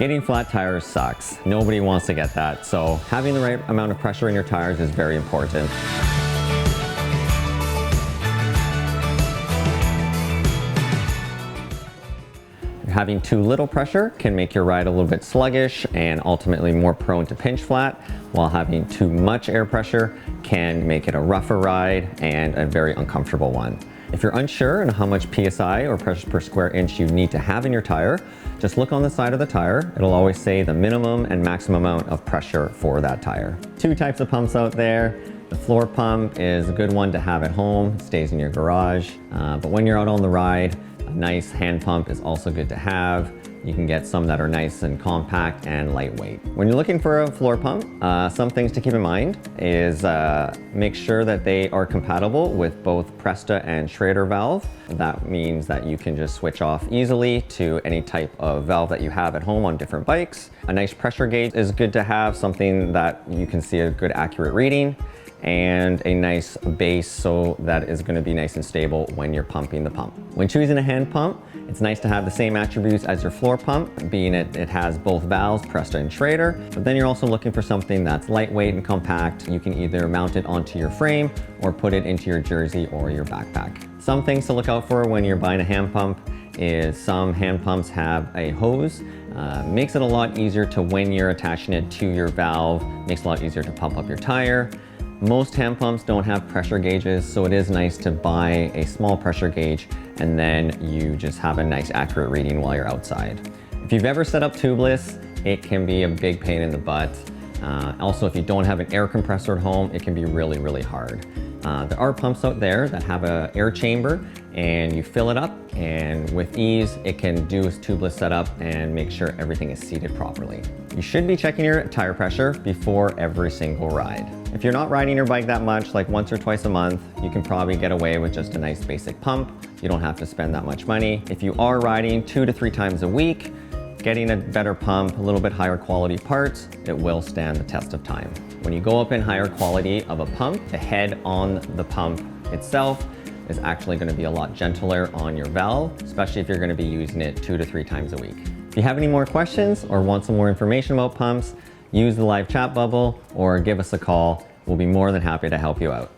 Getting flat tires sucks. Nobody wants to get that. So having the right amount of pressure in your tires is very important. Having too little pressure can make your ride a little bit sluggish and ultimately more prone to pinch flat, while having too much air pressure can make it a rougher ride and a very uncomfortable one. If you're unsure on how much PSI or pressure per square inch you need to have in your tire, just look on the side of the tire. It'll always say the minimum and maximum amount of pressure for that tire. Two types of pumps out there. The floor pump is a good one to have at home. It stays in your garage. But when you're out on the ride, a nice hand pump is also good to have. You can get some that are nice and compact and lightweight. When you're looking for a floor pump, some things to keep in mind is make sure that they are compatible with both Presta and Schrader valve. That means that you can just switch off easily to any type of valve that you have at home on different bikes. A nice pressure gauge is good to have, something that you can see a good accurate reading, and a nice base so that is going to be nice and stable when you're pumping the pump. When choosing a hand pump, it's nice to have the same attributes as your floor pump, being it has both valves, Presta and Schrader, but then you're also looking for something that's lightweight and compact. You can either mount it onto your frame or put it into your jersey or your backpack. Some things to look out for when you're buying a hand pump is some hand pumps have a hose. Makes it a lot easier to, when you're attaching it to your valve, makes it a lot easier to pump up your tire. Most hand pumps don't have pressure gauges, so it is nice to buy a small pressure gauge and then you just have a nice accurate reading while you're outside. If you've ever set up tubeless, it can be a big pain in the butt. Also, if you don't have an air compressor at home, it can be really, really hard. There are pumps out there that have an air chamber and you fill it up, and with ease it can do a tubeless setup and make sure everything is seated properly. You should be checking your tire pressure before every single ride. If you're not riding your bike that much, like once or twice a month, you can probably get away with just a nice basic pump. You don't have to spend that much money. If you are riding 2 to 3 times a week, getting a better pump, a little bit higher quality parts, it will stand the test of time. When you go up in higher quality of a pump, the head on the pump itself is actually going to be a lot gentler on your valve, especially if you're going to be using it 2 to 3 times a week. If you have any more questions or want some more information about pumps, use the live chat bubble or give us a call. We'll be more than happy to help you out.